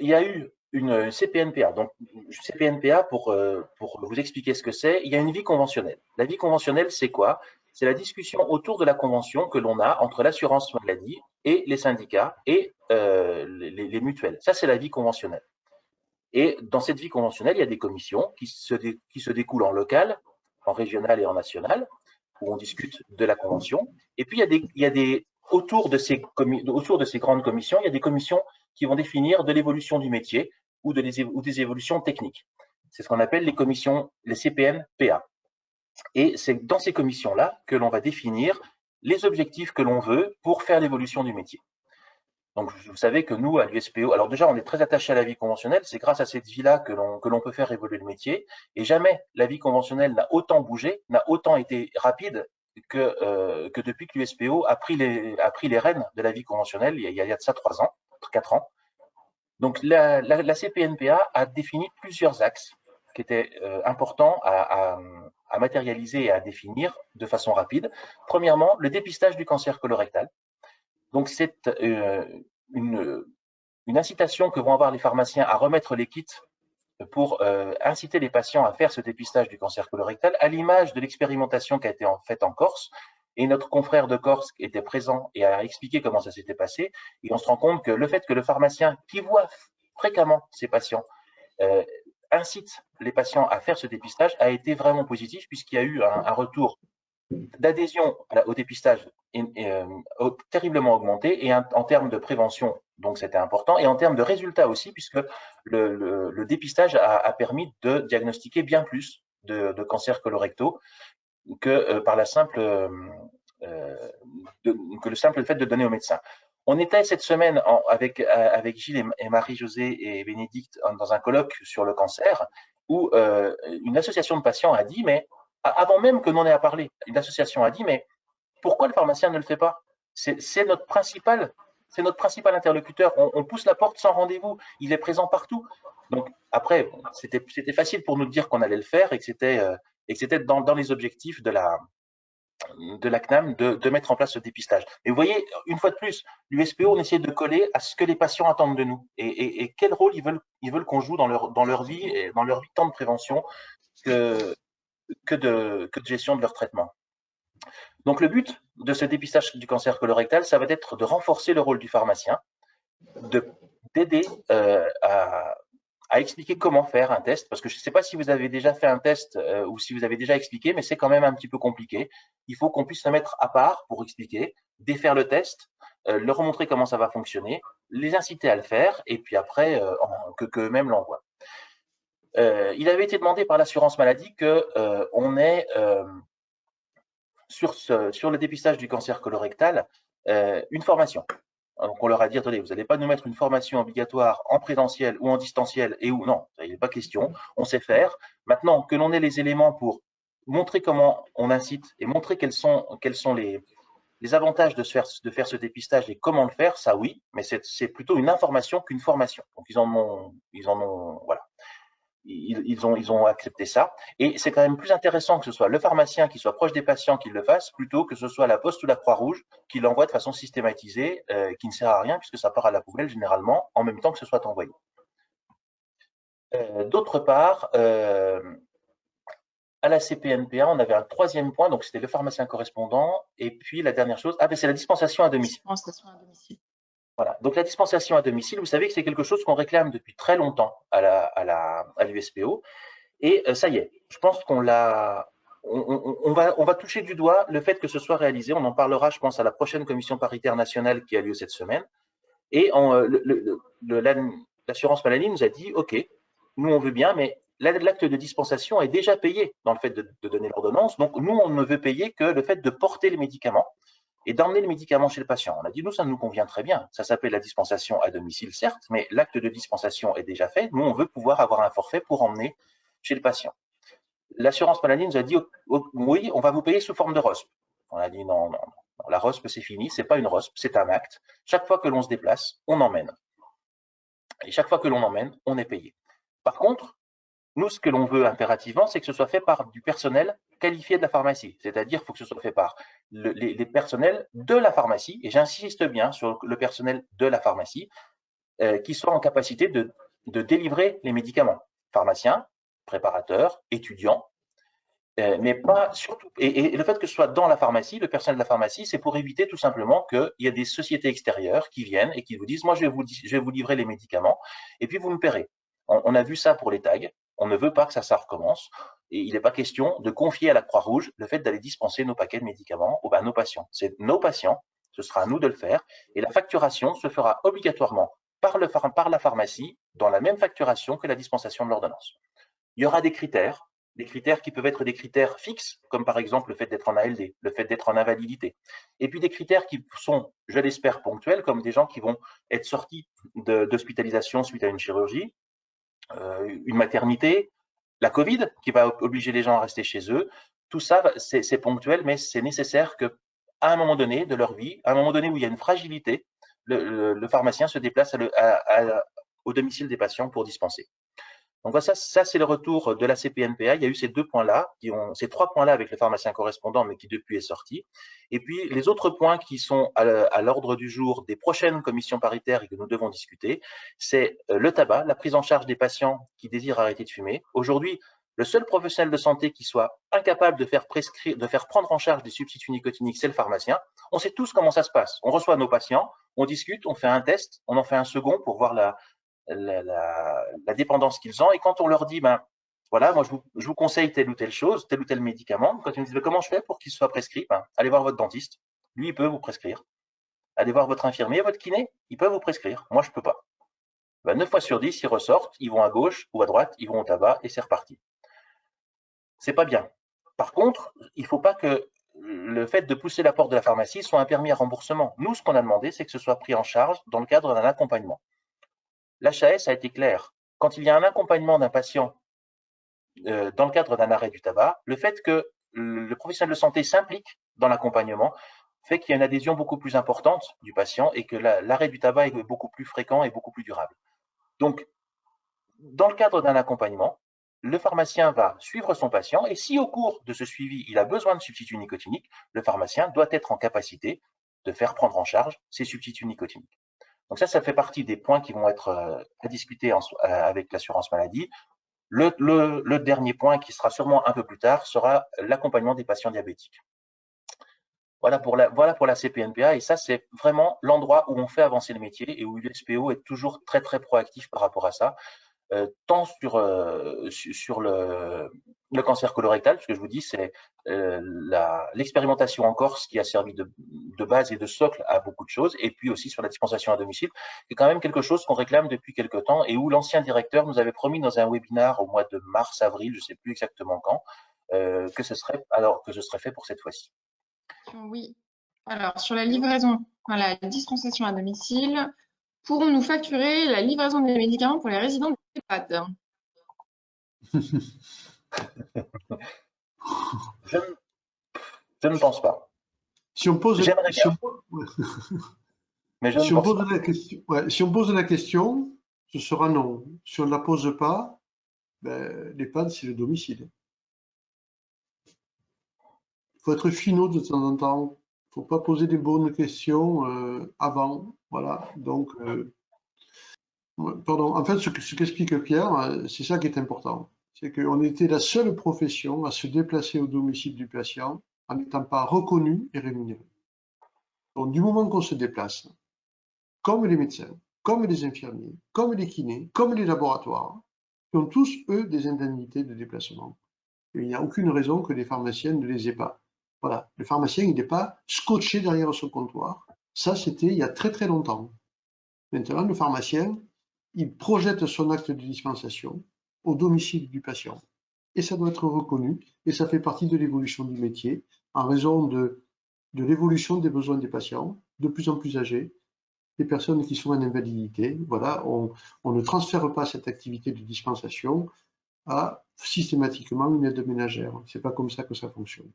il y a eu une CPNPA. Donc, CPNPA, pour vous expliquer ce que c'est, il y a une vie conventionnelle. La vie conventionnelle, c'est quoi? C'est la discussion autour de la convention que l'on a entre l'assurance maladie et les syndicats et les mutuelles. Ça, c'est la vie conventionnelle. Et dans cette vie conventionnelle, il y a des commissions qui se découlent en local, en régional et en national, où on discute de la convention. Et puis, autour de ces grandes commissions, il y a des commissions qui vont définir de l'évolution du métier ou des évolutions techniques. C'est ce qu'on appelle les commissions, les CPN-PA. Et c'est dans ces commissions-là que l'on va définir les objectifs que l'on veut pour faire l'évolution du métier. Donc, vous savez que nous, à l'USPO, alors déjà, on est très attaché à la vie conventionnelle. C'est grâce à cette vie-là que l'on peut faire évoluer le métier. Et jamais la vie conventionnelle n'a autant bougé, n'a autant été rapide que depuis que l'USPO a pris les rênes de la vie conventionnelle il y a de ça 3 ans, 4 ans. Donc, la CPNPA a défini plusieurs axes qui étaient importants à matérialiser et à définir de façon rapide. Premièrement, le dépistage du cancer colorectal. Donc, c'est une incitation que vont avoir les pharmaciens à remettre les kits pour inciter les patients à faire ce dépistage du cancer colorectal, à l'image de l'expérimentation qui a été faite en Corse. Et notre confrère de Corse était présent et a expliqué comment ça s'était passé. Et on se rend compte que le fait que le pharmacien, qui voit fréquemment ses patients, incite les patients à faire ce dépistage, a été vraiment positif, puisqu'il y a eu un retour d'adhésion au dépistage terriblement augmenté, et en termes de prévention, donc c'était important, et en termes de résultats aussi, puisque le dépistage a permis de diagnostiquer bien plus de cancers colorectaux que par que le simple fait de donner au médecin. On était cette semaine avec Gilles et Marie-Josée et Bénédicte dans un colloque sur le cancer, où une association de patients a dit, mais avant même que l'on ait à parler, une association a dit, mais pourquoi le pharmacien ne le fait pas? C'est notre principal interlocuteur. On pousse la porte sans rendez-vous. Il est présent partout. Donc après, c'était facile pour nous de dire qu'on allait le faire et que c'était dans les objectifs de la CNAM de mettre en place ce dépistage. Mais vous voyez, une fois de plus, l'USPO, on essaie de coller à ce que les patients attendent de nous et quel rôle ils veulent qu'on joue dans leur vie et dans leur vie tant de prévention que de gestion de leur traitement. Donc le but de ce dépistage du cancer colorectal, ça va être de renforcer le rôle du pharmacien, d'aider à expliquer comment faire un test, parce que je ne sais pas si vous avez déjà fait un test ou si vous avez déjà expliqué, mais c'est quand même un petit peu compliqué. Il faut qu'on puisse se mettre à part pour expliquer, défaire le test, leur montrer comment ça va fonctionner, les inciter à le faire, et puis après, qu'eux-mêmes l'envoient. Il avait été demandé par l'assurance maladie qu'on ait sur le dépistage du cancer colorectal une formation. Donc on leur a dit, attendez, vous n'allez pas nous mettre une formation obligatoire en présentiel ou en distanciel et où non, il n'est pas question, on sait faire. Maintenant que l'on ait les éléments pour montrer comment on incite et montrer quels sont les avantages de faire ce dépistage et comment le faire, ça oui, mais c'est plutôt une information qu'une formation. Donc ils en ont, voilà. Ils ont accepté ça. Et c'est quand même plus intéressant que ce soit le pharmacien qui soit proche des patients qui le fasse, plutôt que ce soit la Poste ou la Croix-Rouge qui l'envoie de façon systématisée, qui ne sert à rien puisque ça part à la poubelle généralement en même temps que ce soit envoyé. D'autre part, à la CPNPA, on avait un troisième point, donc c'était le pharmacien correspondant. Et puis la dernière chose, c'est la dispensation à domicile. Dispensation à domicile. Voilà. Donc la dispensation à domicile, vous savez que c'est quelque chose qu'on réclame depuis très longtemps à l'USPO. Et ça y est, je pense qu'on va toucher du doigt le fait que ce soit réalisé. On en parlera, je pense, à la prochaine commission paritaire nationale qui a lieu cette semaine. Et l'assurance maladie nous a dit, OK, nous on veut bien, mais l'acte de dispensation est déjà payé dans le fait de donner l'ordonnance. Donc nous, on ne veut payer que le fait de porter les médicaments et d'emmener le médicament chez le patient. On a dit, nous, ça nous convient très bien. Ça s'appelle la dispensation à domicile, certes, mais l'acte de dispensation est déjà fait. Nous, on veut pouvoir avoir un forfait pour emmener chez le patient. L'assurance maladie nous a dit, oui, on va vous payer sous forme de ROSP. On a dit, non, la ROSP, c'est fini, c'est pas une ROSP, c'est un acte. Chaque fois que l'on se déplace, on emmène. Et chaque fois que l'on emmène, on est payé. Par contre, nous, ce que l'on veut impérativement, c'est que ce soit fait par du personnel qualifié de la pharmacie. C'est-à-dire qu'il faut que ce soit fait par les personnels de la pharmacie, et j'insiste bien sur le personnel de la pharmacie, qui soit en capacité de délivrer les médicaments. Pharmaciens, préparateurs, étudiants, mais pas surtout. Et le fait que ce soit dans la pharmacie, le personnel de la pharmacie, c'est pour éviter tout simplement qu'il y a des sociétés extérieures qui viennent et qui vous disent, moi, je vais vous livrer les médicaments et puis vous me paierez. On a vu ça pour les tags. On ne veut pas que ça recommence. Et il n'est pas question de confier à la Croix-Rouge le fait d'aller dispenser nos paquets de médicaments à nos patients. C'est nos patients, ce sera à nous de le faire. Et la facturation se fera obligatoirement par la pharmacie dans la même facturation que la dispensation de l'ordonnance. Il y aura des critères qui peuvent être des critères fixes, comme par exemple le fait d'être en ALD, le fait d'être en invalidité. Et puis des critères qui sont, je l'espère, ponctuels, comme des gens qui vont être sortis d'hospitalisation suite à une chirurgie, une maternité, la Covid, qui va obliger les gens à rester chez eux. Tout ça, c'est ponctuel, mais c'est nécessaire qu'à un moment donné de leur vie, à un moment donné où il y a une fragilité, le pharmacien se déplace au domicile des patients pour dispenser. Donc ça c'est le retour de la CPNPA. Il y a eu ces deux points-là, ces trois points-là avec le pharmacien correspondant, mais qui depuis est sorti. Et puis les autres points qui sont à l'ordre du jour des prochaines commissions paritaires et que nous devons discuter, c'est le tabac, la prise en charge des patients qui désirent arrêter de fumer. Aujourd'hui, le seul professionnel de santé qui soit incapable de faire prendre en charge des substituts nicotiniques, c'est le pharmacien. On sait tous comment ça se passe. On reçoit nos patients, on discute, on fait un test, on en fait un second pour voir la dépendance qu'ils ont. Et quand on leur dit, ben voilà, moi je vous conseille telle ou telle chose, tel ou tel médicament, quand ils me disent, comment je fais pour qu'il soit prescrit, ben, allez voir votre dentiste, lui il peut vous prescrire. Allez voir votre infirmier, votre kiné, il peut vous prescrire. Moi je peux pas. Ben, 9 fois sur 10, ils ressortent, ils vont à gauche ou à droite, ils vont au tabac et c'est reparti. C'est pas bien. Par contre, il faut pas que le fait de pousser la porte de la pharmacie soit un permis à remboursement. Nous, ce qu'on a demandé, c'est que ce soit pris en charge dans le cadre d'un accompagnement. L'HAS a été clair. Quand il y a un accompagnement d'un patient dans le cadre d'un arrêt du tabac, le fait que le professionnel de santé s'implique dans l'accompagnement fait qu'il y a une adhésion beaucoup plus importante du patient et que l'arrêt du tabac est beaucoup plus fréquent et beaucoup plus durable. Donc, dans le cadre d'un accompagnement, le pharmacien va suivre son patient et si au cours de ce suivi, il a besoin de substituts nicotiniques, le pharmacien doit être en capacité de faire prendre en charge ces substituts nicotiniques. Donc ça fait partie des points qui vont être à discuter avec l'assurance maladie. Le dernier point, qui sera sûrement un peu plus tard, sera l'accompagnement des patients diabétiques. Voilà pour la CPNPA, et ça, c'est vraiment l'endroit où on fait avancer le métier et où l'USPO est toujours très, très proactif par rapport à ça. Tant sur le cancer colorectal, ce que je vous dis, c'est l'expérimentation en Corse qui a servi de base et de socle à beaucoup de choses, et puis aussi sur la dispensation à domicile, qui est quand même quelque chose qu'on réclame depuis quelque temps et où l'ancien directeur nous avait promis dans un webinaire au mois de mars-avril, je ne sais plus exactement quand, que ce serait fait pour cette fois-ci. Oui. Alors, sur la livraison, la dispensation à domicile, pourrons-nous facturer la livraison des médicaments pour les résidents des EHPAD? Je ne pense pas. Si on pose, J'aimerais si bien, on, mais je ne si on pense pose pas. la question, ouais, si on pose la question, ce sera non. Si on ne la pose pas, ben, l'EHPAD, c'est le domicile. Il faut être finot de temps en temps. Il ne faut pas poser des bonnes questions avant. Voilà. Donc, pardon. En fait, ce qu'explique Pierre, c'est ça qui est important. C'est qu'on était la seule profession à se déplacer au domicile du patient en n'étant pas reconnu et rémunéré. Donc, du moment qu'on se déplace, comme les médecins, comme les infirmiers, comme les kinés, comme les laboratoires, qui ont tous, eux, des indemnités de déplacement. Et il n'y a aucune raison que les pharmaciens ne les aient pas. Voilà, le pharmacien, il n'est pas scotché derrière son comptoir. Ça, c'était il y a très très longtemps. Maintenant, le pharmacien, il projette son acte de dispensation au domicile du patient. Et ça doit être reconnu, et ça fait partie de l'évolution du métier, en raison de l'évolution des besoins des patients, de plus en plus âgés, des personnes qui sont en invalidité. Voilà, on ne transfère pas cette activité de dispensation à systématiquement une aide ménagère. C'est pas comme ça que ça fonctionne.